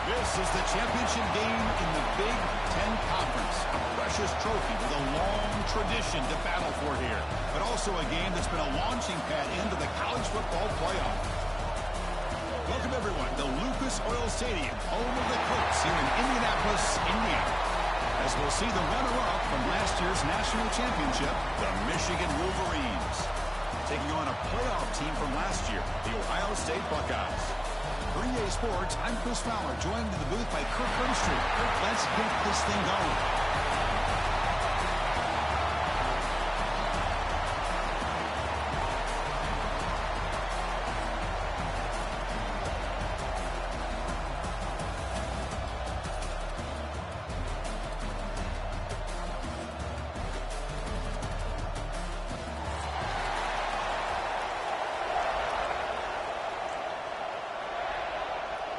This is the championship game in the Big Ten Conference. A precious trophy with a long tradition to battle for here. But also a game that's been a launching pad into the college football playoff. Welcome, everyone, to Lucas Oil Stadium, home of the Colts here in Indianapolis, Indiana. As we'll see the runner-up from last year's national championship, the Michigan Wolverines, taking on a playoff team from last year, the Ohio State Buckeyes. For EA Sports, I'm Chris Fowler, joined in the booth by Kirk Grimstreet. Kirk, let's get this thing going.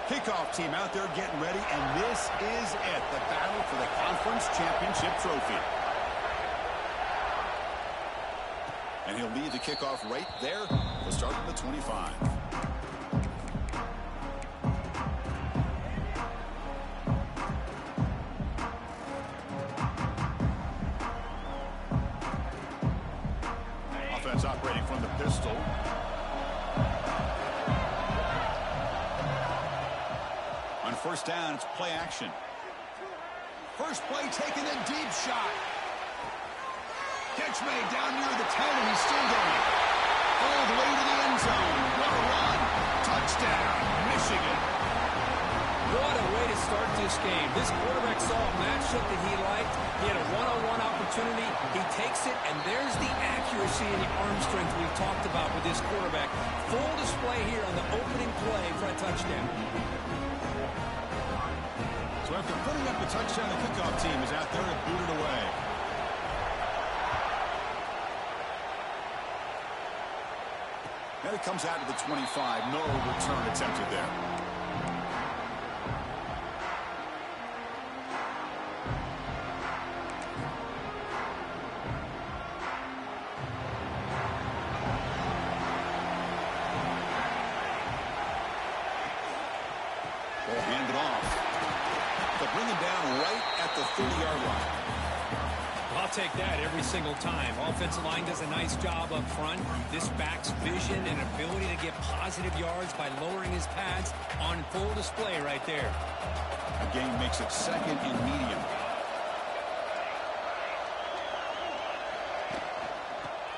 Kickoff team out there getting ready, and this is it, the battle for the conference championship trophy. And he'll lead the kickoff right there. We'll start at the 25. Offense operating from the pistol. First down, it's play action. First play taken, a deep shot. Catch made down near the 10, and he's still going. All the way to the end zone. What a run. Touchdown, Michigan. What a way to start this game. This quarterback saw a matchup that he liked. He had a one-on-one opportunity. He takes it, and there's the accuracy and the arm strength we talked about with this quarterback. Full display here on the opening play for a touchdown. So after putting up the touchdown, the kickoff team is out there to boot it away. And it comes out to the 25. No return attempted there. They'll hand it off. They'll bring him down right at the 30-yard line. I'll take that every single time. Offensive line does a nice job up front. This back's vision and ability to get positive yards by lowering his pads on full display right there. The game makes it second and medium.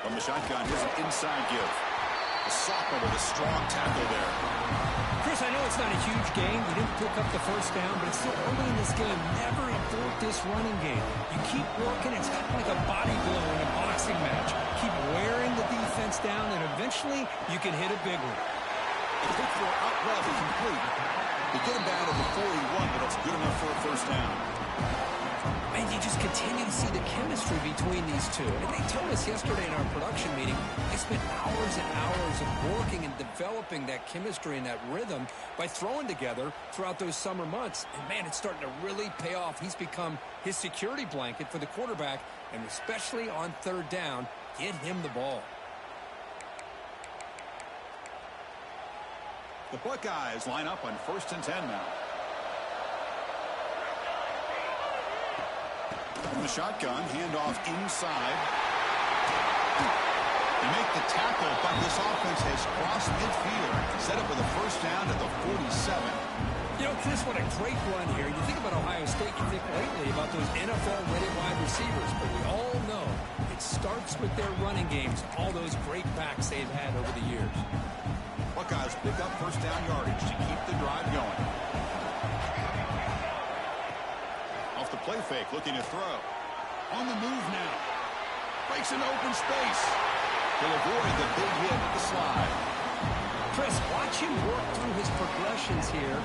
From the shotgun, here's an inside give. The sophomore with a strong tackle there. Chris, I know it's not a huge game. You didn't pick up the first down, but it's still early in this game. Never abort this running game. You keep working. It's kind of like a body blow in a boxing match. Keep wearing the defense down, and eventually you can hit a big one. It's good for out left and complete. They get him down to the 41, but that's good enough for a first down. And you just continue to see the chemistry between these two. And they told us yesterday in our production meeting, they spent hours and hours of working and developing that chemistry and that rhythm by throwing together throughout those summer months. And, man, it's starting to really pay off. He's become his security blanket for the quarterback, and especially on third down, get him the ball. The Buckeyes line up on 1st and 10 now. From the shotgun, handoff inside. They make the tackle, but this offense has crossed midfield. Set up with a first down at the 47. You know, Chris, what a great run here. You think about Ohio State, you think lately about those NFL-ready wide receivers, but we all know it starts with their running games, all those great backs they've had over the years. Buckeyes pick up first down yardage to keep the drive going. Off the play fake, looking to throw. On the move now. Breaks an open space. He'll avoid the big hit at the slide. Chris, watch him work through his progressions here.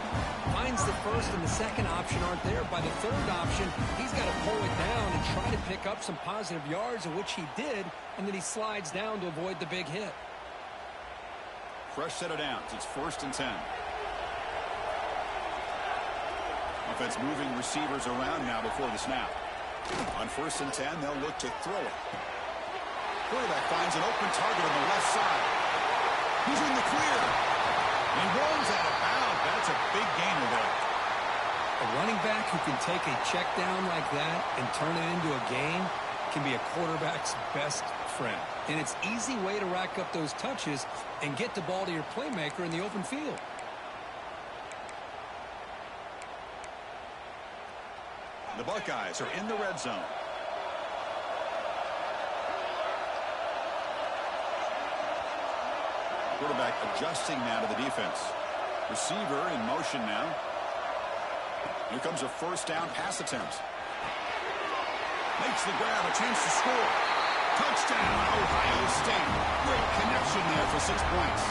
Finds the first and the second option aren't there. By the third option, he's got to pull it down and try to pick up some positive yards, of which he did, and then he slides down to avoid the big hit. Fresh set of downs. It's 1st and 10. Offense moving receivers around now before the snap. On 1st and 10, they'll look to throw it. Quarterback finds an open target on the left side. He's in the clear. And he rolls out of bounds. That's a big gainer there. A running back who can take a check down like that and turn it into a gain can be a quarterback's best friend. And it's an easy way to rack up those touches and get the ball to your playmaker in the open field. The Buckeyes are in the red zone. Quarterback adjusting now to the defense. Receiver in motion now. Here comes a first down pass attempt. Makes the grab, a chance to score. Touchdown, Ohio State. Great connection there for 6 points.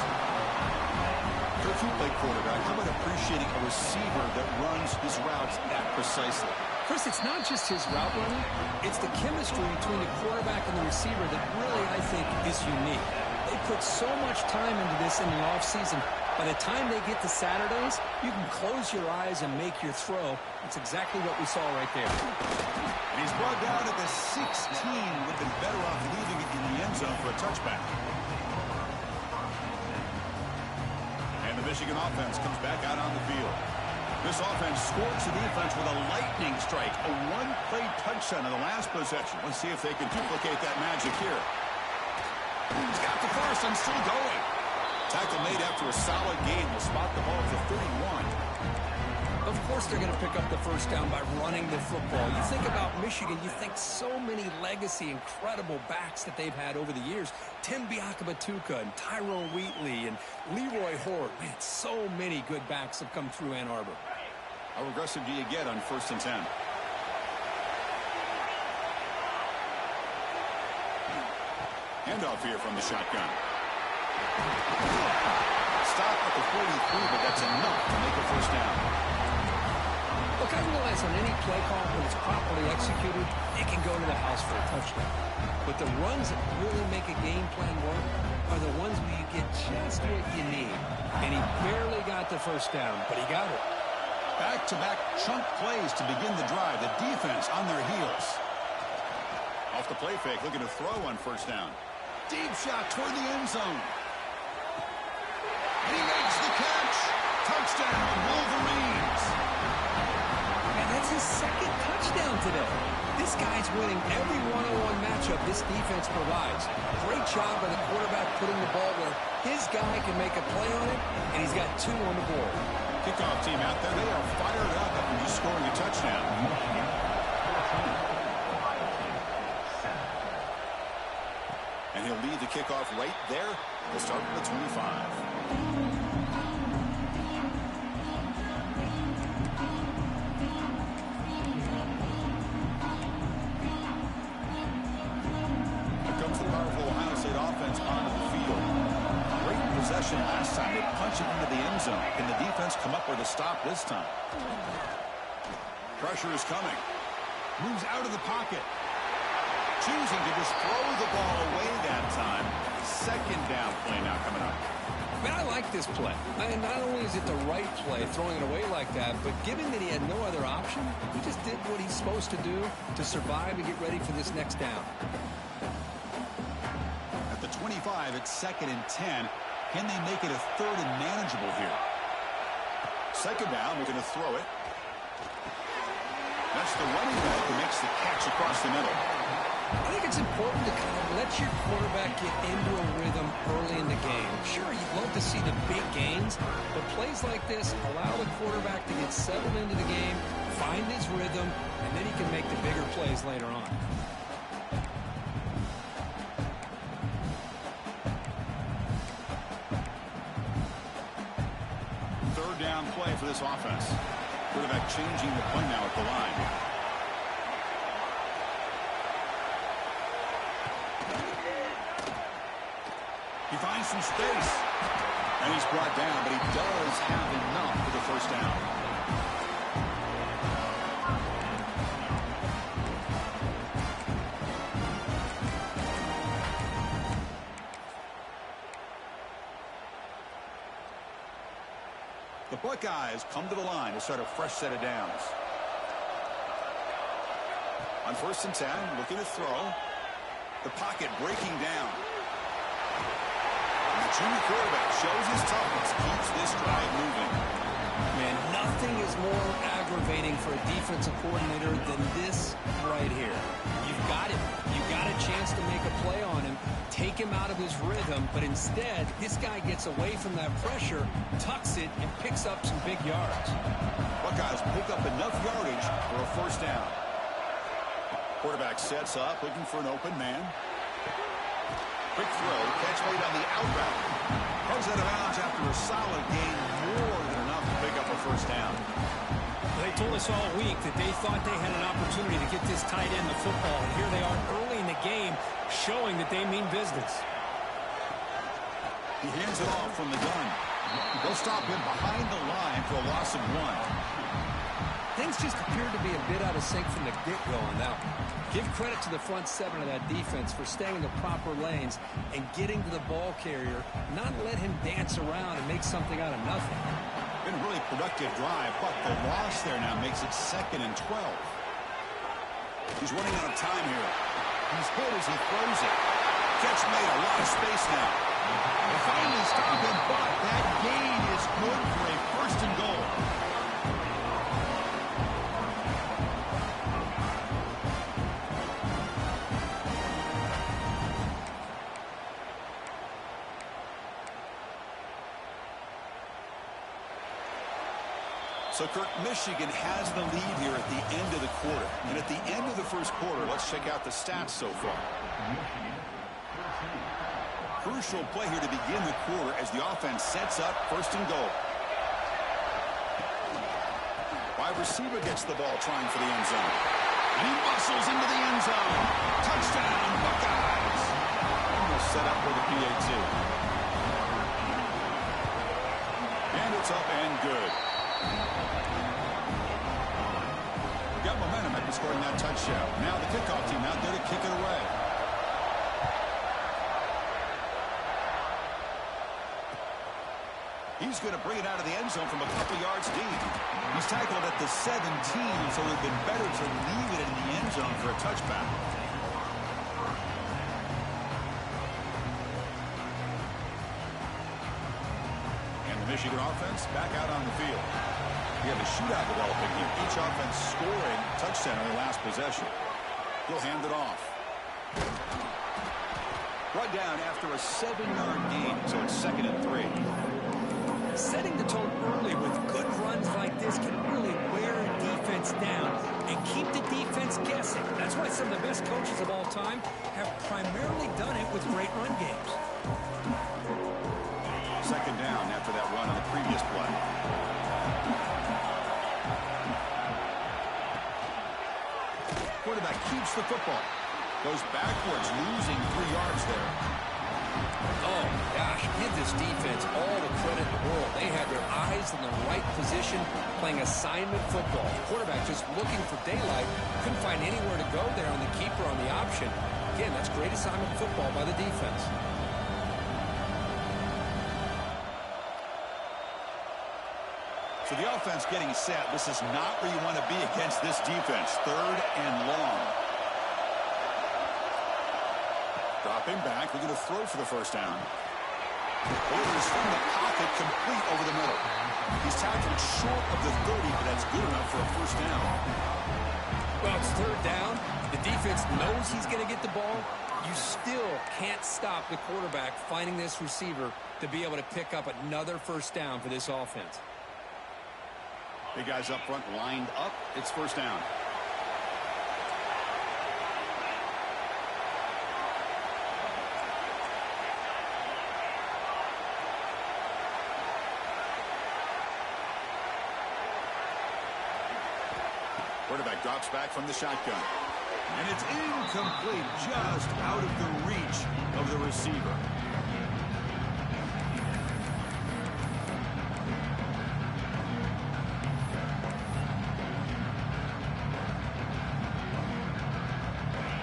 Coach, you play quarterback. How about appreciating a receiver that runs his routes that precisely? Chris, it's not just his route running. It's the chemistry between the quarterback and the receiver that really, I think, is unique. They put so much time into this in the offseason. By the time they get to Saturdays, you can close your eyes and make your throw. That's exactly what we saw right there. And he's brought down at the 16. Would have been better off leaving it in the end zone for a touchback. And the Michigan offense comes back out on the field. This offense scorched the defense with a lightning strike. A one-play touchdown in the last possession. Let's see if they can duplicate that magic here. He's got the first and still going. Tackle made after a solid gain. They'll spot the ball at the 31. Of course they're going to pick up the first down by running the football. You think about Michigan, you think so many legacy, incredible backs that they've had over the years. Tim Biakabatuka and Tyrone Wheatley and Leroy Hort. Man, so many good backs have come through Ann Arbor. How aggressive do you get on 1st and 10? Handoff here from the shotgun. Stop at the 43, but that's enough to make a first down. Look, I realize on any play call, when it's properly executed, it can go to the house for a touchdown. But the runs that really make a game plan work are the ones where you get just what you need. And he barely got the first down, but he got it. Back-to-back chunk plays to begin the drive. The defense on their heels. Off the play fake, looking to throw on first down. Deep shot toward the end zone. And he makes the catch. Touchdown, Wolverines. And that's his second touchdown today. This guy's winning every one-on-one matchup this defense provides. Great job by the quarterback putting the ball where his guy can make a play on it, and he's got 2 on the board. Kickoff team out there, they are fired up after just scoring a touchdown. And he'll lead the kickoff right there. They'll start at the 25. possession last time. They punched it into the end zone. Can the defense come up with a stop this time? Pressure is coming. Moves out of the pocket. Choosing to just throw the ball away that time. Second down play now coming up. Man, I like this play. And not only is it the right play, throwing it away like that, but given that he had no other option, he just did what he's supposed to do to survive and get ready for this next down. At the 25, it's 2nd and 10. Can they make it a 3rd and manageable here? 2nd down, we're going to throw it. That's the running back who makes the catch across the middle. I think it's important to kind of let your quarterback get into a rhythm early in the game. Sure, you'd love to see the big gains, but plays like this allow the quarterback to get settled into the game, find his rhythm, and then he can make the bigger plays later on. Third down play for this offense. Quarterback changing the play now at the line. He finds some space. And he's brought down, but he does have enough for the first down. The Buckeyes come to the line to start a fresh set of downs. On 1st and 10, looking to throw. The pocket breaking down. And the junior quarterback shows his toughness, keeps this drive moving. Man, nothing is more aggravating for a defensive coordinator than this right here. You've got him. You've got a chance to make a play on him, take him out of his rhythm, but instead, this guy gets away from that pressure, tucks it, and picks up some big yards. Buckeyes pick up enough yardage for a first down. Quarterback sets up, looking for an open man. Quick throw, catch made on the out route. Comes out of bounds after a solid gain, more than enough to pick up a first down. They told us all week that they thought they had an opportunity to get this tight end the football, and here they are early in the game showing that they mean business. He hands it off from the gun. They'll stop him behind the line for a loss of 1. Things just appear to be a bit out of sync from the get-go on that one. Give credit to the front 7 of that defense for staying in the proper lanes and getting to the ball carrier, not let him dance around and make something out of nothing. Been a really productive drive, but the loss there now makes it 2nd and 12. He's running out of time here. He's hit as he throws it. Catch made, a lot of space now. They finally stop him, but that gain is good for a 1st and goal. So, Kirk, Michigan has the lead here at the end of the quarter. And at the end of the first quarter, let's check out the stats so far. Crucial play here to begin the quarter as the offense sets up 1st and goal. Wide receiver gets the ball trying for the end zone. And he muscles into the end zone. Touchdown, Buckeyes. Almost set up for the PAT. And it's up and good. Got momentum after scoring that touchdown. Now the kickoff team out there to kick it away. He's going to bring it out of the end zone from a couple yards deep. He's tackled at the 17, so it would have been better to leave it in the end zone for a touchback. And the Michigan offense back out on the field. We have a shootout developing here. Each offense scoring touchdown on their last possession. He'll hand it off. Brought down after a 7-yard gain, so it's 2nd and 3. Setting the tone early with good runs like this can really wear a defense down and keep the defense guessing. That's why some of the best coaches of all time have primarily done it with great run games. 2nd down after that run on the previous play. Quarterback keeps the football. Goes backwards, losing 3 yards there. Oh, gosh, give this defense all the credit in the world. They had their eyes in the right position, playing assignment football. Quarterback just looking for daylight. Couldn't find anywhere to go there on the keeper on the option. Again, that's great assignment football by the defense. So the offense getting set. This is not where you want to be against this defense. 3rd and long. Dropping back. We're going to throw for the first down. Orders from the pocket, complete over the middle. He's tackled short of the 30, but that's good enough for a first down. Well, it's 3rd down. The defense knows he's going to get the ball. You still can't stop the quarterback finding this receiver to be able to pick up another first down for this offense. Big guys up front lined up. It's first down. Quarterback drops back from the shotgun. And it's incomplete, just out of the reach of the receiver.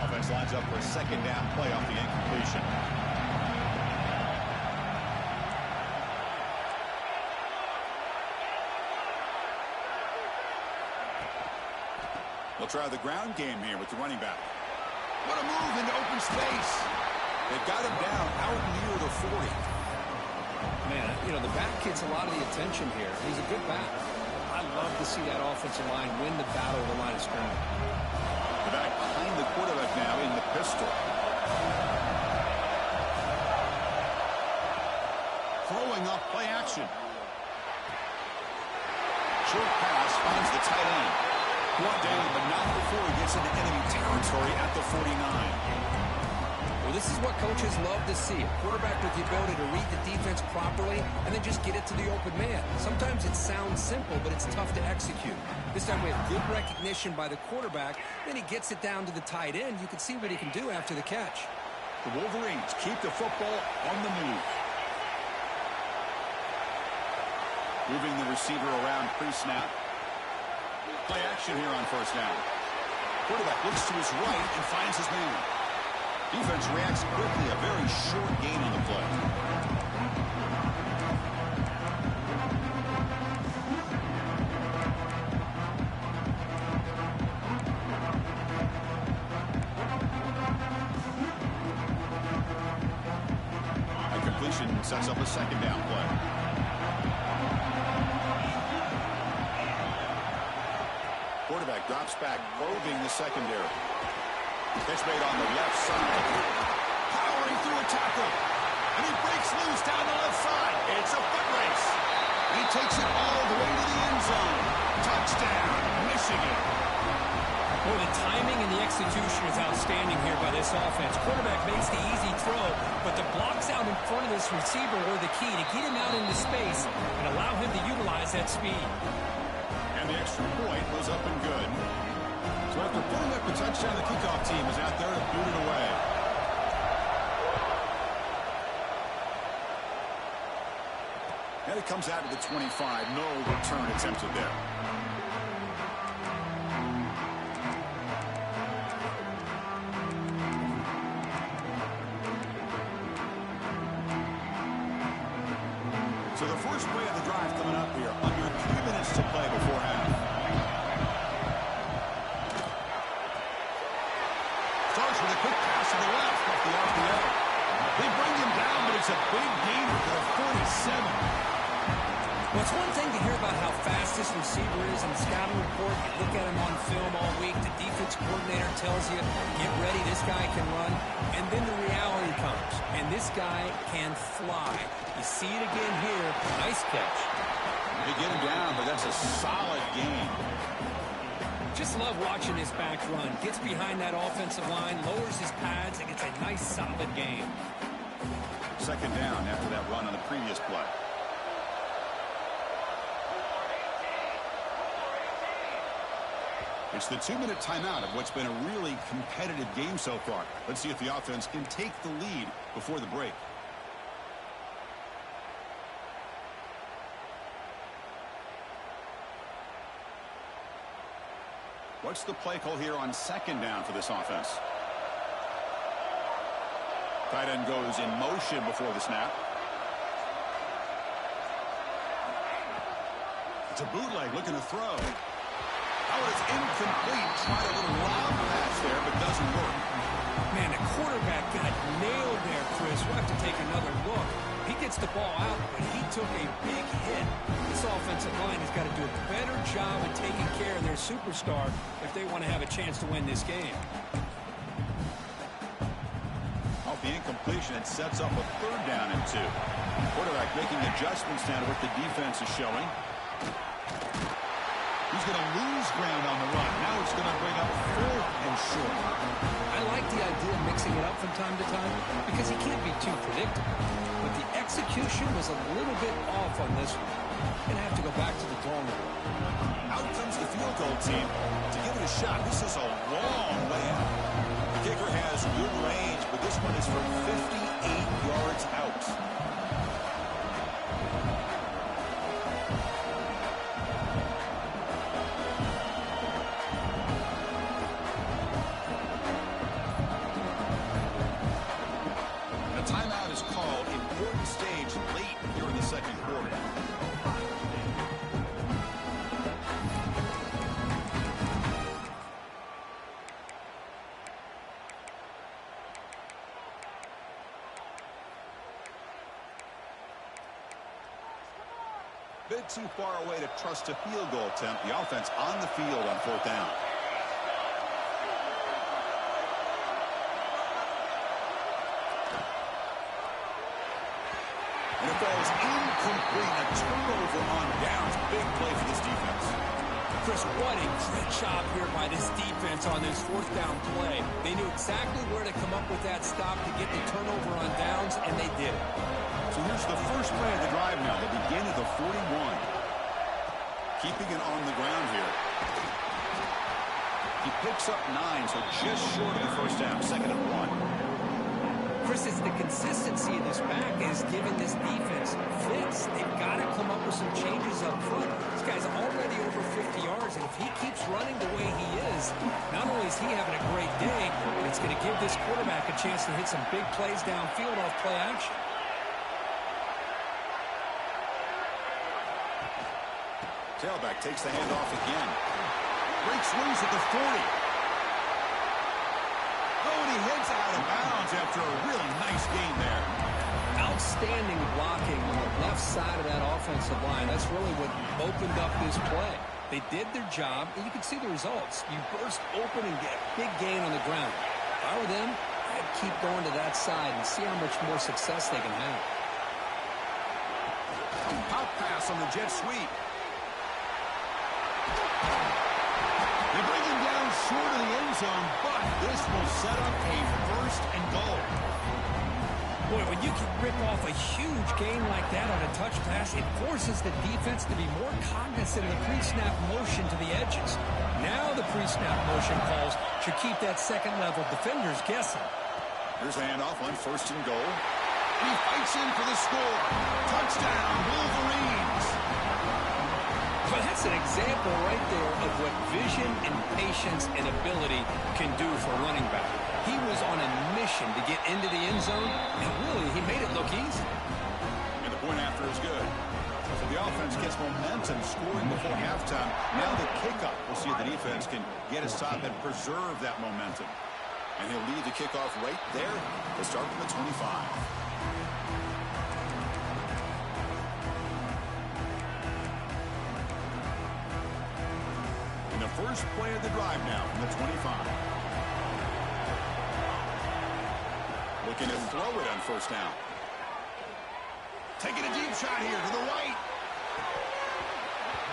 Offense lines up for a second down play off the incompletion. They'll try the ground game here with the running back. What a move into open space. They've got him down out near the 40. Man, you know, the back gets a lot of the attention here. He's a good back. I love to see that offensive line win the battle of the line of scrimmage. The back behind the quarterback now in the pistol. Throwing up play action. Short pass finds the tight end. Brought down, but not before he gets into enemy territory at the 49. Well, this is what coaches love to see. A quarterback with the ability to read the defense properly and then just get it to the open man. Sometimes it sounds simple, but it's tough to execute. This time we have good recognition by the quarterback. Then he gets it down to the tight end. You can see what he can do after the catch. The Wolverines keep the football on the move. Moving the receiver around pre-snap. Play action here on first down. Quarterback looks to his right and finds his man. Defense reacts quickly. A very short gain on the play. A completion sets up a second down play. Quarterback drops back, probing the secondary. Catch made on the left side. Powering through a tackle. And he breaks loose down the left side. It's a foot race. And he takes it all the way to the end zone. Touchdown, Michigan. Well, the timing and the execution is outstanding here by this offense. Quarterback makes the easy throw, but the blocks out in front of this receiver were the key to get him out into space and allow him to utilize that speed. And the extra point was up and good. So after putting up the touchdown, the kickoff team is out there to boot it away. And it comes out to the 25. No return attempted there. So the first play of the drive coming up here. Under 3 minutes to play before half. Starts with a quick pass to the left off the RPO. They bring him down, but it's a big gain for the 47. Well, it's one thing to hear about how fast this receiver is in the scouting report. You look at him on film all week. The defense coordinator tells you, get ready, this guy can run. And then the reality comes, and this guy can fly. You see it again here. Nice catch. They get him down, but that's a solid game. Just love watching this back run. Gets behind that offensive line, lowers his pads, and gets a nice, solid game. Second down after that run on the previous play. It's the 2-minute timeout of what's been a really competitive game so far. Let's see if the offense can take the lead before the break. What's the play call here on second down for this offense? Tight end goes in motion before the snap. It's a bootleg looking to throw. Oh, it's incomplete. Tried a little lob pass there, but doesn't work. Man, the quarterback got nailed there, Chris. We'll have to take another look. He gets the ball out, but he took a big hit. This offensive line has got to do a better job of taking care of their superstar if they want to have a chance to win this game. Off the incompletion, it sets up a third down and 2. Quarterback making adjustments now to what the defense is showing. He's going to lose ground on the run. Now it's going to bring up 4th and short. I like the idea of mixing it up from time to time because he can't be too predictable. But the execution was a little bit off on this one. Going to have to go back to the drawing board. Out comes the field goal team to give it a shot. This is a long way out. The kicker has good range, but this one is from 58 yards out. Bit too far away to trust a field goal attempt. The offense on the field on 4th down. And it falls incomplete. A turnover on downs. Big play for this defense. Chris, what a great job here by this defense on this 4th down play. They knew exactly where to come up with that stop to get the turnover on downs, and they did it. So here's the first play of the drive now. They begin at the 41. Keeping it on the ground here. He picks up 9, so just short of the first down. 2nd and 1. Chris, it's the consistency of this back is giving this defense fits. They've got to come up with some changes up front. This guy's already over 50 yards, and if he keeps running the way he is, not only is he having a great day, but it's going to give this quarterback a chance to hit some big plays downfield off play action. Tailback takes the handoff again. Breaks loose at the 40. Oh, and he hits out of bounds after a really nice gain there. Outstanding blocking on the left side of that offensive line. That's really what opened up this play. They did their job, and you can see the results. You burst open and get a big gain on the ground. If I were them, I'd keep going to that side and see how much more success they can have. Pop pass on the jet sweep. They bring him down short of the end zone, but this will set up a 1st and goal. Boy, when you can rip off a huge gain like that on a touch pass, it forces the defense to be more cognizant of the pre-snap motion to the edges. Now the pre-snap motion calls should keep that second-level defenders guessing. Here's the handoff on 1st and goal. He fights in for the score. Touchdown, Wolverines. Well, that's an example right there of what vision and patience and ability can do for a running back. He was on a mission to get into the end zone, and really, he made it look easy. And the point after is good. So the offense gets momentum, scoring before halftime. Now the kickoff. We'll see if the defense can get a stop and preserve that momentum. And he'll lead the kickoff right there to start from the 25. First play of the drive now from the 25. Looking to throw it on 1st down. Taking a deep shot here to the right.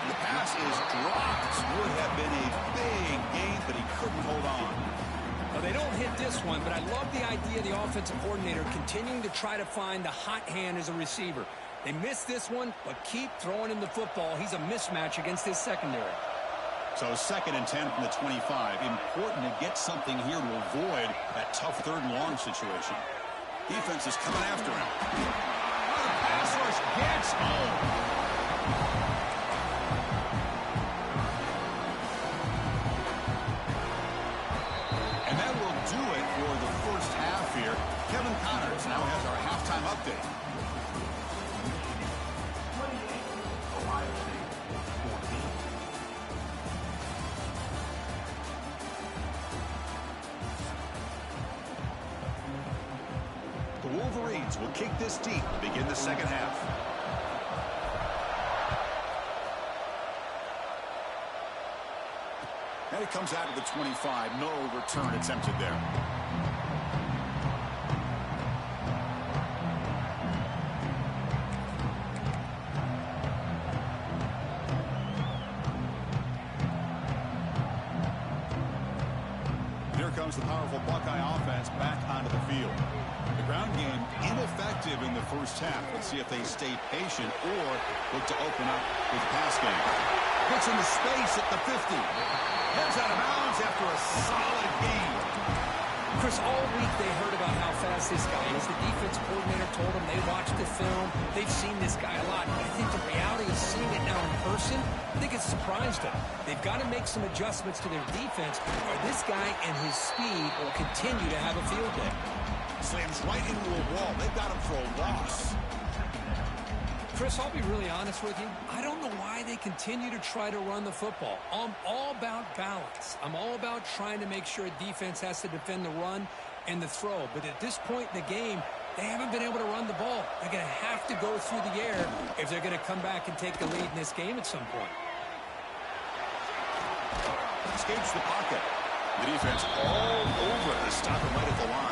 And the pass is dropped. Would have been a big gain, but he couldn't hold on. Well, they don't hit this one, but I love the idea of the offensive coordinator continuing to try to find the hot hand as a receiver. They missed this one, but keep throwing him the football. He's a mismatch against his secondary. So 2nd and 10 from the 25. Important to get something here to avoid that tough 3rd and long situation. Defense is coming after him. The pass rush gets home. Wolverines will kick this deep to begin the second half. And it comes out to the 25. No return attempted there. Here comes the powerful Buckeye offense back onto the field. The ground game ineffective in the first half. Let's see if they stay patient or look to open up with the pass game. Gets into space at the 50. Heads out of bounds after a solid gain. Chris, all week they heard about how fast this guy is. The defense coordinator told them they watched the film. They've seen this guy a lot. But I think the reality of seeing it now in person, I think it's surprised them. They've got to make some adjustments to their defense, or this guy and his speed will continue to have a field day. Slams right into a wall. They've got him for a loss. Chris, I'll be really honest with you. I don't know why they continue to try to run the football. I'm all about balance. I'm all about trying to make sure a defense has to defend the run and the throw. But at this point in the game, they haven't been able to run the ball. They're going to have to go through the air if they're going to come back and take the lead in this game at some point. Escapes the pocket. The defense all over to stop him right at the line.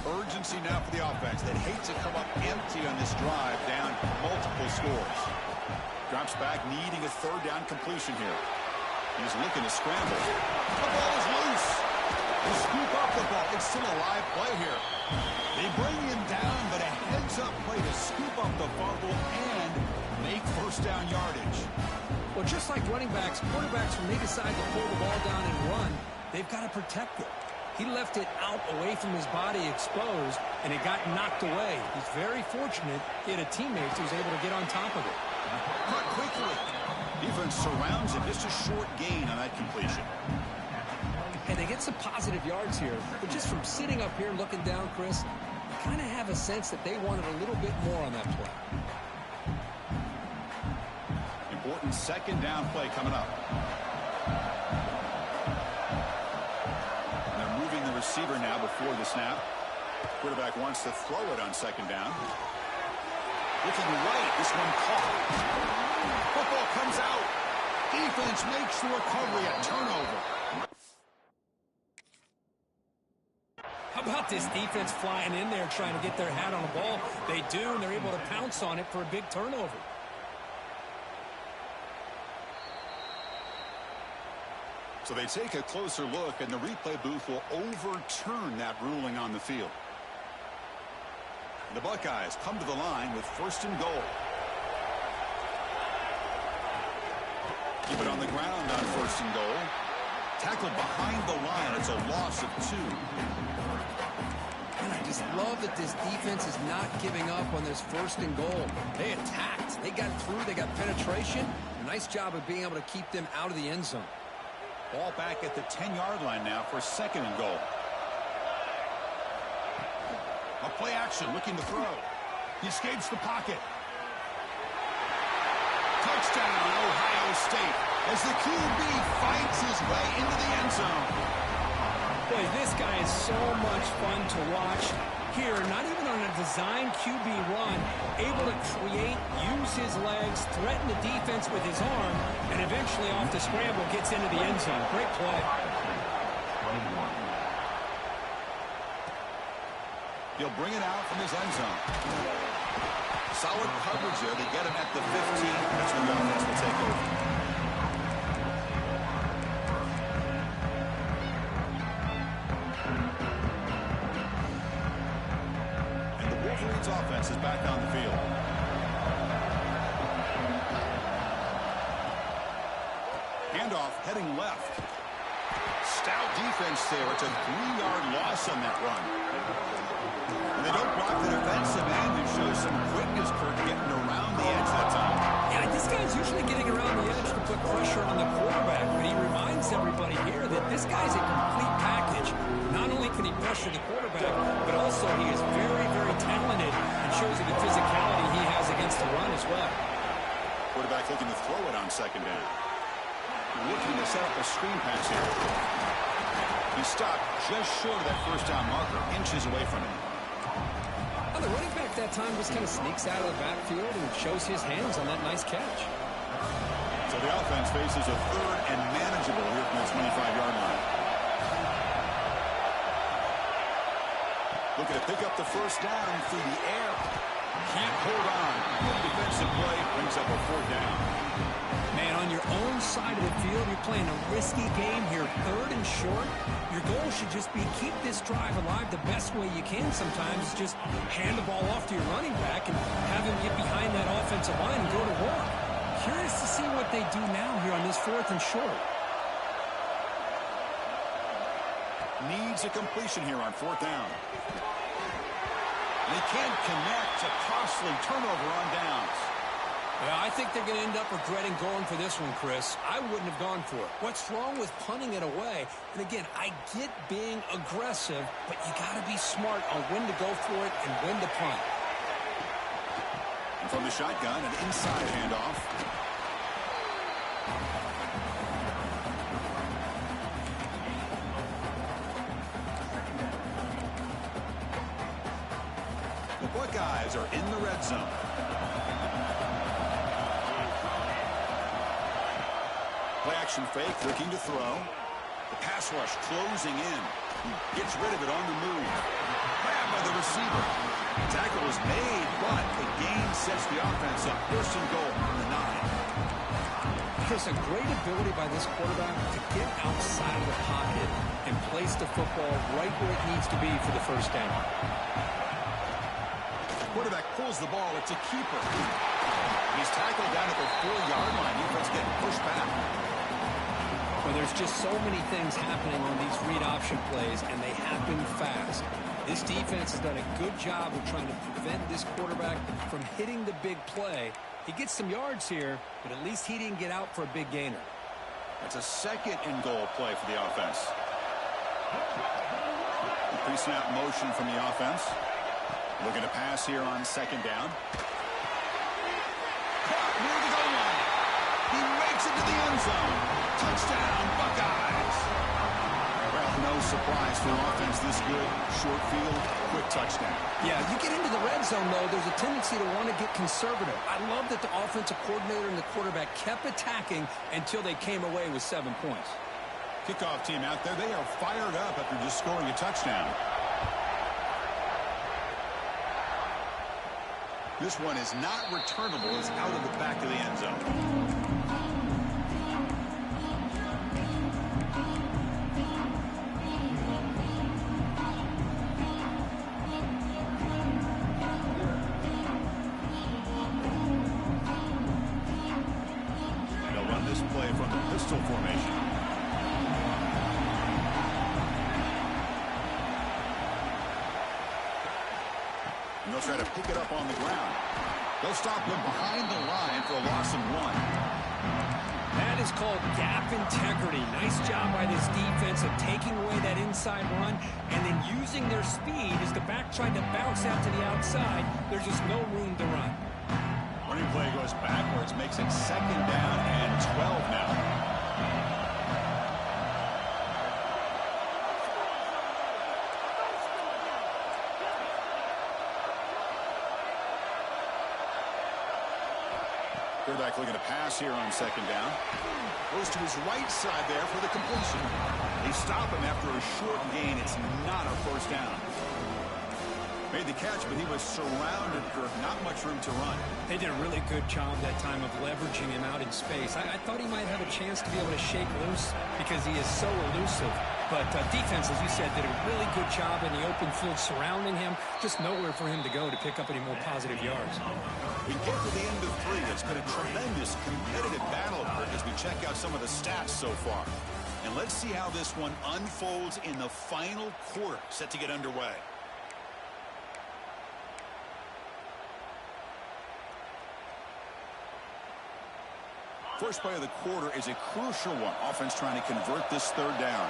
Urgency now for the offense that hates to come up empty on this drive, down multiple scores. Drops back, needing a third down completion here. He's looking to scramble. The ball is loose. They scoop up the ball. It's still a live play here. They bring him down, but a heads-up play to scoop up the fumble and make first down yardage. Well, just like running backs, quarterbacks, when they decide to pull the ball down and run, they've got to protect it. He left it out away from his body exposed, and it got knocked away. He's very fortunate he had a teammate who was able to get on top of it. Cut quickly. Defense surrounds him. Just a short gain on that completion. And they get some positive yards here. But just from sitting up here looking down, Chris, you kind of have a sense that they wanted a little bit more on that play. Important second down play coming up. Receiver now before the snap. Quarterback wants to throw it on second down. Looking right, this one caught. Football comes out. Defense makes the recovery, a turnover. How about this defense flying in there trying to get their hat on the ball? They do, and they're able to pounce on it for a big turnover. So they take a closer look, and the replay booth will overturn that ruling on the field. The Buckeyes come to the line with first and goal. Keep it on the ground on first and goal. Tackled behind the line. It's a loss of 2. And I just love that this defense is not giving up on this first and goal. They attacked. They got through. They got penetration. Nice job of being able to keep them out of the end zone. Ball back at the 10-yard line now for second and goal. A play action, looking to throw. He escapes the pocket. Touchdown, Ohio State, as the QB fights his way into the end zone. Boy, this guy is so much fun to watch. Here, not even on a design QB run, able to create, use his legs, threaten the defense with his arm, and eventually off the scramble gets into the end zone. Great play. He'll bring it out from his end zone. Solid coverage there. They get him at the 15. That's when the offense will take over. Offense is back on the field. Handoff heading left. Stout defense there. It's a 3-yard loss on that run. And they don't block the defensive end and show some quickness, Kurt, getting around the edge that time. Yeah, this guy's usually getting around the edge to put pressure on the quarterback, but he reminds everybody here that this guy's a complete package. Not only can he pressure the quarterback, but also he is very, very talented and shows you the physicality he has against the run as well. Quarterback looking to throw it on second down. Looking to set up a screen pass here. He stopped just short of that first down marker, inches away from it. Well, the running back that time just kind of sneaks out of the backfield and shows his hands on that nice catch. So the offense faces a third and manageable here from the 25-yard line. Looking to pick up the first down through the air. Can't hold on. Good defensive play. Brings up a fourth down. Man, on your own side of the field, you're playing a risky game here. Third and short. Your goal should just be keep this drive alive the best way you can sometimes. Just hand the ball off to your running back and have him get behind that offensive line and go to work. Curious to see what they do now here on this fourth and short. Needs a completion here on fourth down. And he can't connect. A costly turnover on downs. Well, I think they're going to end up regretting going for this one, Chris. I wouldn't have gone for it. What's wrong with punting it away? And again, I get being aggressive, but you got to be smart on when to go for it and when to punt. And from the shotgun, an inside handoff. The Buckeyes are in the red zone. Play action fake, looking to throw. The pass rush closing in. He gets rid of it on the move. Grabbed by the receiver. Tackle is made, but the gain sets the offense up. First and goal from the 9. Chris, a great ability by this quarterback to get outside of the pocket and place the football right where it needs to be for the first down. Quarterback pulls the ball. It's a keeper. He's tackled down at the 4-yard line. Defense getting pushed back. Well, there's just so many things happening on these read option plays, and they happen fast. This defense has done a good job of trying to prevent this quarterback from hitting the big play. He gets some yards here, but at least he didn't get out for a big gainer. That's a second and goal play for the offense. The pre-snap motion from the offense. Looking to pass here on second down. Caught near the goal line. He makes it to the end zone. Touchdown, Buckeyes. Well, no surprise for an offense this good. Short field, quick touchdown. Yeah, you get into the red zone, though, there's a tendency to want to get conservative. I love that the offensive coordinator and the quarterback kept attacking until they came away with 7 points. Kickoff team out there, they are fired up after just scoring a touchdown. This one is not returnable. It's out of the back of the end zone. They'll run this play from the pistol formation. And they'll try to pick it up on the ground. They'll stop him behind the line for a loss of 1. That is called gap integrity. Nice job by this defense of taking away that inside run and then using their speed as the back tried to bounce out to the outside. There's just no room to run. Running play goes backwards, makes it second down and 12 now. Quarterback looking to pass here on second down. Goes to his right side there for the completion. They stop him after a short gain. It's not a first down. Made the catch, but he was surrounded for not much room to run. They did a really good job that time of leveraging him out in space. I thought he might have a chance to be able to shake loose because he is so elusive. But defense, as you said, did a really good job in the open field surrounding him. Just nowhere for him to go to pick up any more positive yards. We get to the end of 3. It's been a tremendous competitive battle as we check out some of the stats so far. And let's see how this one unfolds in the final quarter set to get underway. First play of the quarter is a crucial one. Offense trying to convert this third down.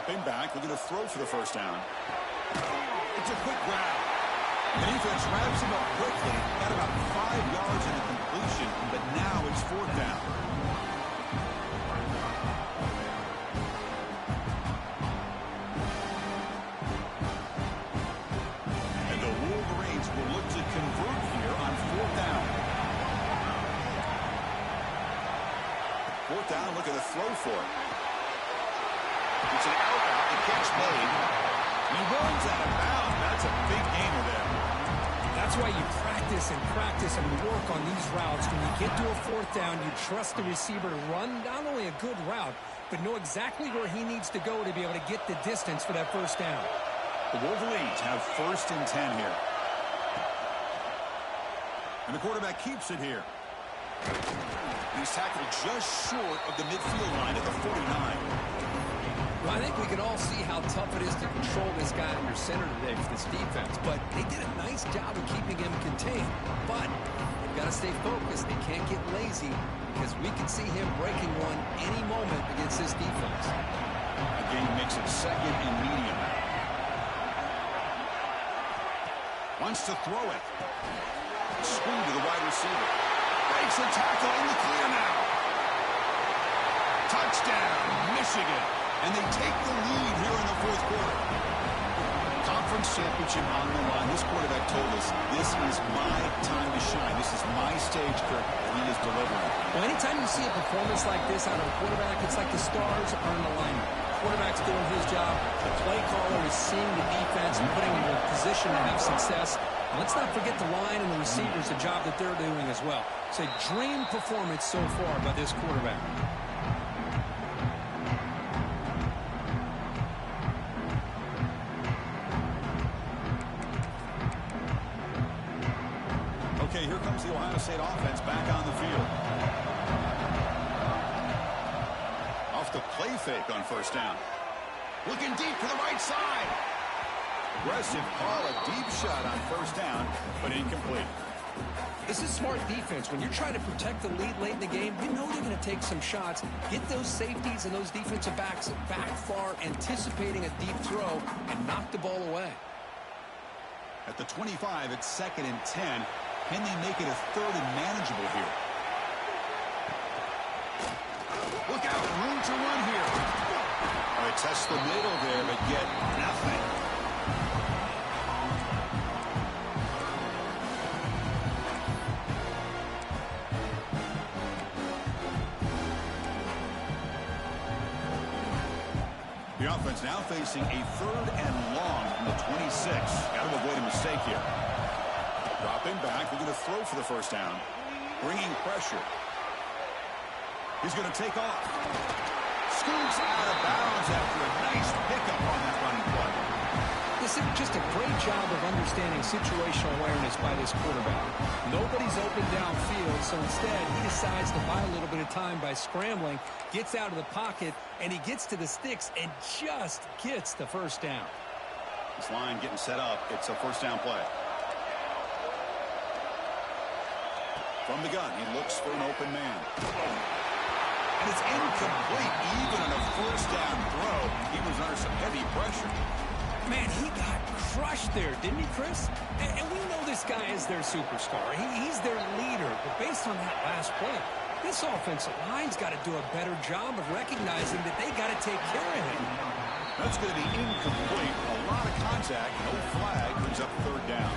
Dropping back, looking to throw for the first down. It's a quick grab. The defense wraps him up quickly. Got about 5 yards in the completion, but now it's fourth down. And the Wolverines will look to convert here on fourth down. Fourth down, looking to throw for it. It's an out route. The catch made. He runs out of bounds. That's a big gainer there. That's why you practice and work on these routes. When you get to a fourth down, you trust the receiver to run not only a good route, but know exactly where he needs to go to be able to get the distance for that first down. The Wolverines have first and 10 here. And the quarterback keeps it here. He's tackled just short of the midfield line at the 49. Well, I think we can all see how tough it is to control this guy under center today for this defense, but they did a nice job of keeping him contained. But they've got to stay focused. They can't get lazy because we can see him breaking one any moment against this defense. Again, makes it second and medium. Wants to throw it. Screen to the wide receiver. Breaks the tackle in the clear now. Touchdown, Michigan. And they take the lead here in the fourth quarter. Conference championship on the line. This quarterback told us, this is my time to shine. This is my stage, Kirk, and he is delivering. Well, anytime you see a performance like this out of a quarterback, it's like the stars are in alignment. Quarterback's doing his job. The play caller is seeing the defense and putting them in a position to have success. And let's not forget the line and the receivers, the job that they're doing as well. It's a dream performance so far by this quarterback. Okay, here comes the Ohio State offense back on the field. Off the play fake on first down. Looking deep to the right side. Aggressive call, a deep shot on first down, but incomplete. This is smart defense. When you're trying to protect the lead late in the game, you know they're going to take some shots. Get those safeties and those defensive backs back far, anticipating a deep throw, and knock the ball away. At the 25, it's second and 10. Can they make it a third and manageable here? Look out, room to run here. They test the middle there, but get nothing. The offense now facing a third and long from the 26. Got to avoid a mistake here. Dropping back, looking to throw for the first down. Bringing pressure. He's going to take off. Scoots out of bounds after a nice pickup on that running play. This is just a great job of understanding situational awareness by this quarterback. Nobody's open downfield, so instead he decides to buy a little bit of time by scrambling, gets out of the pocket, and he gets to the sticks and just gets the first down. This line getting set up. It's a first down play. From the gun, he looks for an open man. And it's incomplete, even on a first down throw. He was under some heavy pressure. Man, he got crushed there, didn't he, Chris? And we know this guy is their superstar. He's their leader. But based on that last play, this offensive line's got to do a better job of recognizing that they got to take care of him. That's going to be incomplete. A lot of contact, no flag, brings up third down.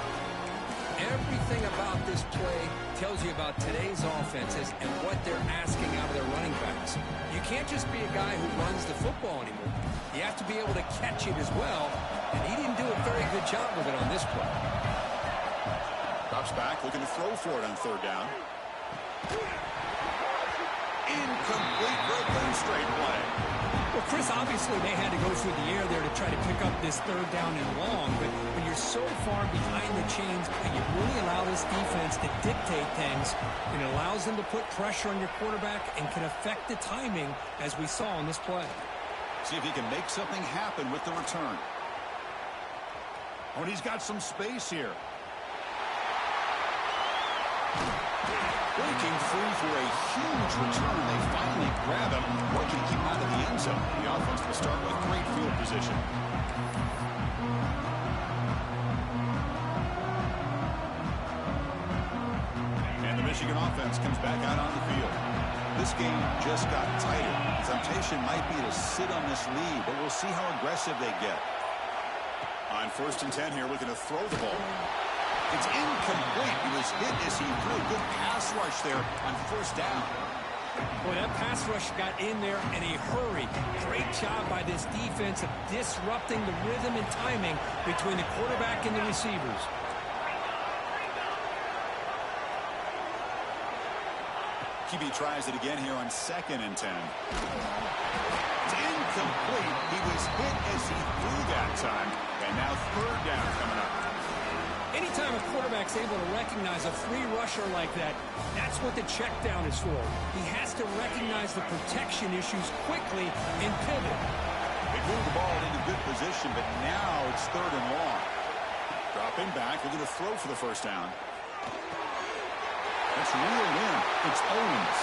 Everything about this play tells you about today's offenses and what they're asking out of their running backs. You can't just be a guy who runs the football anymore. You have to be able to catch it as well, and he didn't do a very good job of it on this play. Drops back, looking to throw for it on third down. Incomplete, broken straight play. Well, Chris, obviously they had to go through the air there to try to pick up this third down and long, but when you're so far behind the chains, you really allow this defense to dictate things, and it allows them to put pressure on your quarterback and can affect the timing, as we saw on this play. See if he can make something happen with the return. Oh, and he's got some space here. Breaking free for a huge return. They finally grab him, working to keep him out of the end zone. The offense will start with great field position. And the Michigan offense comes back out on the field. This game just got tighter. Temptation might be to sit on this lead, but we'll see how aggressive they get. On 1st and 10 here, looking to throw the ball. It's incomplete. He was hit as he threw a good pass rush there on 1st down. Boy, that pass rush got in there in a hurry. Great job by this defense of disrupting the rhythm and timing between the quarterback and the receivers. QB tries it again here on 2nd and 10. It's incomplete. He was hit as he threw that time. And now 3rd down coming up. Anytime a quarterback's able to recognize a free rusher like that, that's what the check down is for. He has to recognize the protection issues quickly and pivot. They move the ball into good position, but now it's 3rd and long. Dropping back, looking to throw for the 1st down. That's reeled in. It's Owens.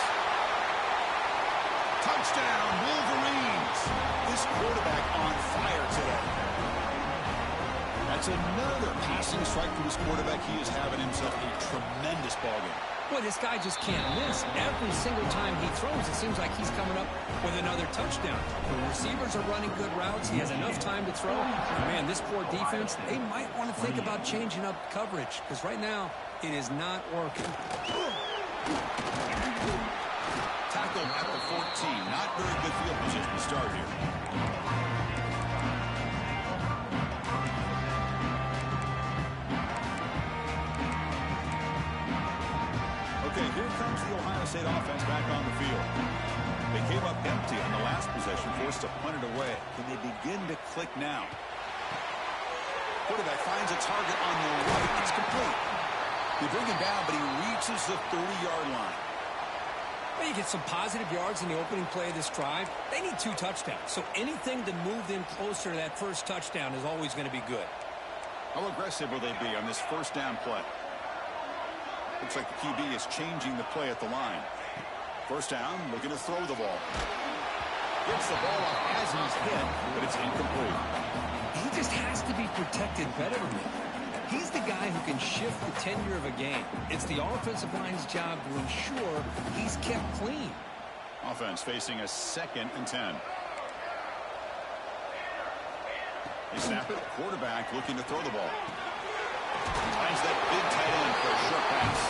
Touchdown, Wolverines. This quarterback on fire today. That's another passing strike from this quarterback. He is having himself a tremendous ballgame. Boy, this guy just can't miss. Every single time he throws, it seems like he's coming up with another touchdown. The receivers are running good routes. He has enough time to throw. Man, this poor defense, they might want to think about changing up coverage, because right now it is not working. Tackled at the 14. Not very good field position to start here. Okay, here comes the Ohio State offense back on the field. They came up empty on the last possession, forced to punt it away. Can they begin to click now? Quarterback finds a target on the right. It's complete. They bring him down, but he reaches the 30-yard line. Well, you get some positive yards in the opening play of this drive. They need 2 touchdowns, so anything to move them closer to that 1st touchdown is always going to be good. How aggressive will they be on this 1st down play? Looks like the QB is changing the play at the line. 1st down, looking to throw the ball. Gets the ball up as he's hit, but it's incomplete. He just has to be protected better than that. He's the guy who can shift the tenure of a game. It's the offensive line's job to ensure he's kept clean. Offense facing a 2nd and 10. They snap it. Quarterback looking to throw the ball. Finds that big tight end for a short pass.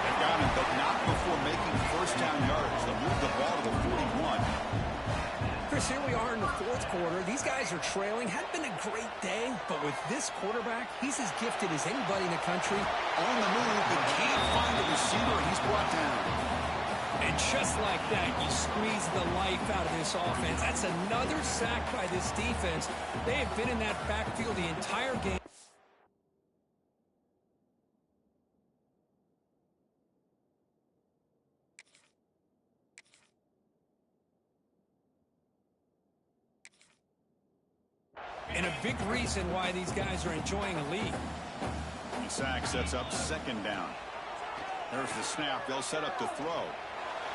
They've got him, but not before making 1st down yards. They'll move the ball to the 41. Chris, here we are in the 4th quarter. These guys are trailing. Hadn't been a great day, but with this quarterback, he's as gifted as anybody in the country. On the move, but can't find the receiver, and he's brought down. And just like that, you squeeze the life out of this offense. That's another sack by this defense. They have been in that backfield the entire game. And a big reason why these guys are enjoying a lead. The sack sets up 2nd down. There's the snap. They'll set up to throw.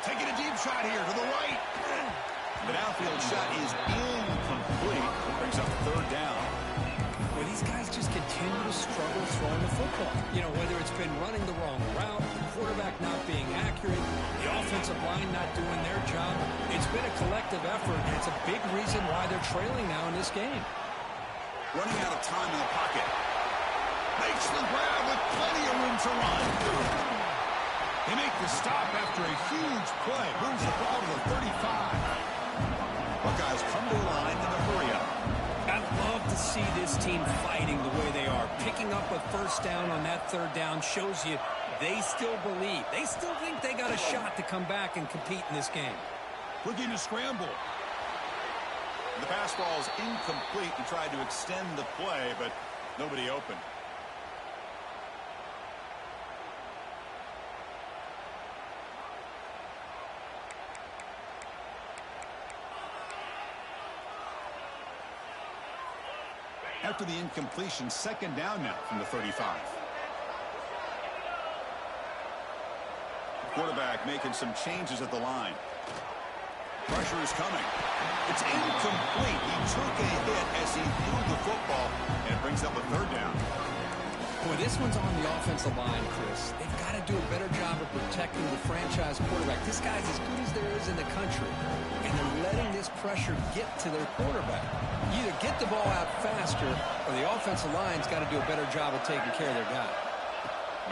Taking a deep shot here to the right. The downfield shot is incomplete. Brings up 3rd down. Well, these guys just continue to struggle throwing the football. You know, whether it's been running the wrong route, the quarterback not being accurate, the offensive line not doing their job. It's been a collective effort, and it's a big reason why they're trailing now in this game. Running out of time in the pocket. Makes the grab with plenty of room to run. They make the stop after a huge play. Moves the ball to the 35. Buckeyes come to the line in a hurry up. I'd love to see this team fighting the way they are. Picking up a 1st down on that 3rd down shows you they still believe. They still think they got a shot to come back and compete in this game. Looking to scramble. The pass ball is incomplete. He tried to extend the play, but nobody open. After the incompletion, 2nd down now from the 35. Quarterback making some changes at the line. Pressure is coming. It's incomplete. He took a hit as he threw the football, and it brings up a third down. Boy, this one's on the offensive line, Chris. They've got to do a better job of protecting the franchise quarterback. This guy's as good as there is in the country, and they're letting this pressure get to their quarterback. You either get the ball out faster, or the offensive line's got to do a better job of taking care of their guy.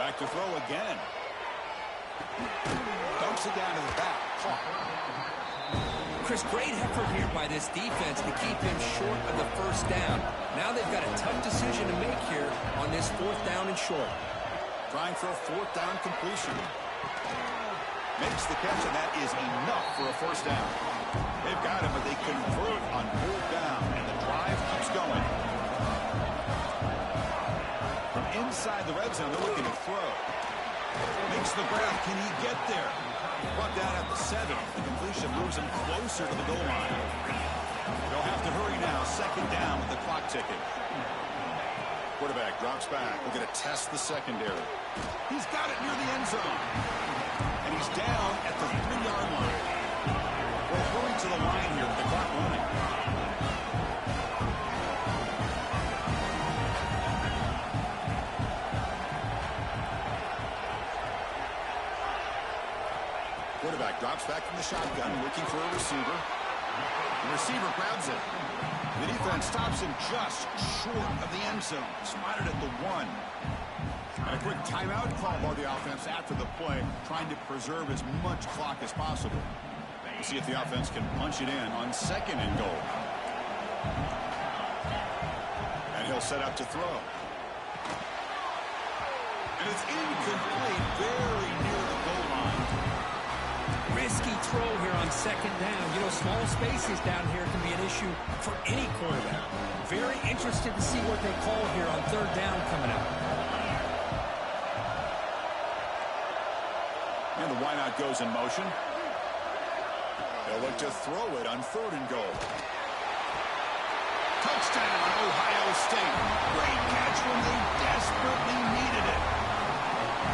Back to throw again. Dumps it down to the back. Chris, great effort here by this defense to keep him short of the first down. Now they've got a tough decision to make here on this fourth down and short. Trying for a fourth down completion. Makes the catch, and that is enough for a first down. They've got it, but they convert on fourth down, and the drive keeps going. From inside the red zone, they're looking to throw. Makes the grab. Can he get there? Brought down at the 7. The completion moves him closer to the goal line. They'll have to hurry now. Second down with the clock ticking. Quarterback drops back. We're going to test the secondary. He's got it near the end zone. And he's down at the 3-yard line. We'll hurry to the line here with the clock running. Quarterback drops back from the shotgun, looking for a receiver. The receiver grabs it. The defense stops him just short of the end zone. Spotted at the 1. And a quick timeout call by the offense after the play, trying to preserve as much clock as possible. We'll see if the offense can punch it in on second and goal. And he'll set up to throw. And it's incomplete, very near the goal line. Risky throw here on second down. You know, small spaces down here can be an issue for any quarterback. Very interested to see what they call here on third down coming up. And the wideout goes in motion. They'll look to throw it on third and goal. Touchdown, Ohio State. Great catch when they desperately needed it.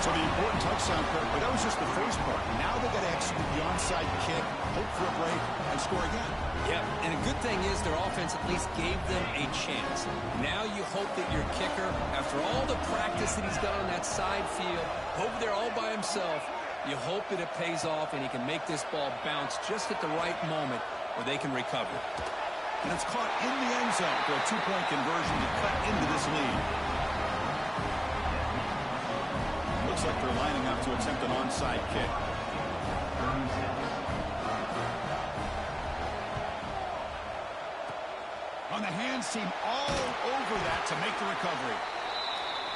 So the important touchdown, but that was just the first part. Now they got to execute the onside kick, hope for a break, and score again. Yep, and a good thing is their offense at least gave them a chance. Now you hope that your kicker, after all the practice that he's done on that side field, hope they're all by himself, you hope that it pays off and he can make this ball bounce just at the right moment where they can recover. And it's caught in the end zone for a 2-point conversion to cut into this lead. Looks like they're lining up to attempt an onside kick. On the hands team all over that to make the recovery.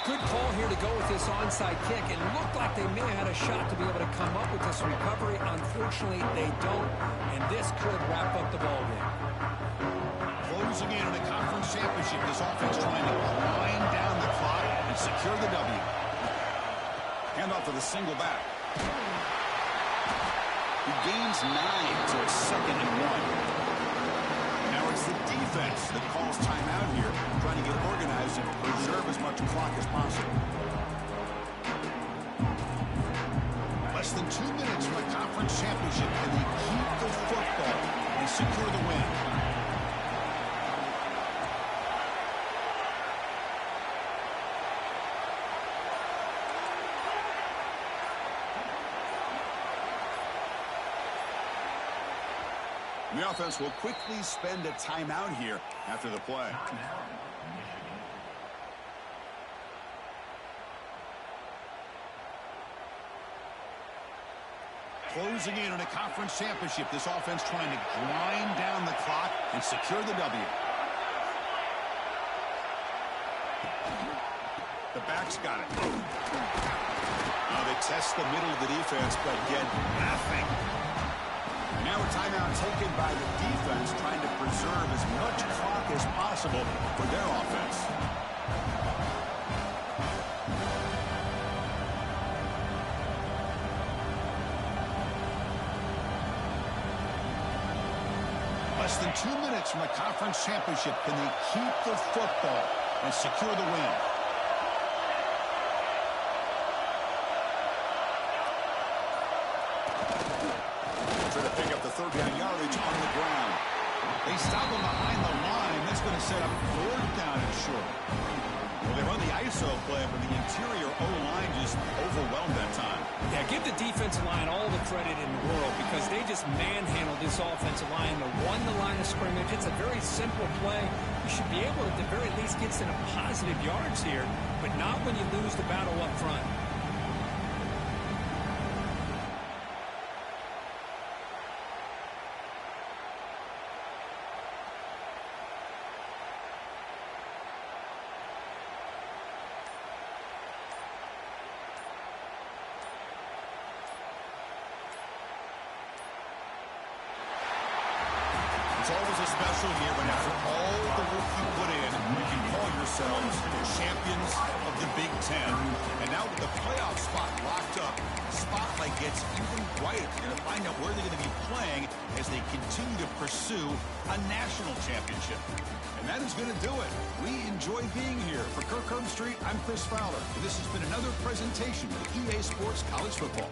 Good call here to go with this onside kick. It looked like they may have had a shot to be able to come up with this recovery. Unfortunately, they don't, and this could wrap up the ball game. Closing in on a conference championship, this offense trying to wind down the clock and secure the W. Handoff to the single back. He gains 9, so it's second and 1. Now it's the defense that calls timeout here, trying to get organized and preserve as much clock as possible. Less than 2 minutes from a conference championship, and they keep the football and secure the win. The offense will quickly spend a timeout here after the play. Closing in on a conference championship, this offense trying to grind down the clock and secure the W. The back's got it. Now they test the middle of the defense, but get nothing. Now a timeout taken by the defense, trying to preserve as much clock as possible for their offense. Less than 2 minutes from a conference championship. Can they keep the football and secure the win? They stop him behind the line. That's going to set up 4th down and short. Well, they run the ISO play, but the interior O-line just overwhelmed that time. Yeah, give the defensive line all the credit in the world because they just manhandled this offensive line. They won the line of scrimmage. It's a very simple play. You should be able to at the very least get some positive yards here, but not when you lose the battle up front. It's always a special year when after all the work you put in, you can call yourselves champions of the Big Ten. And now with the playoff spot locked up, the spotlight gets even brighter. You're going to find out where they're going to be playing as they continue to pursue a national championship. And that is going to do it. We enjoy being here. For Kirk Street, I'm Chris Fowler. This has been another presentation of EA Sports College Football.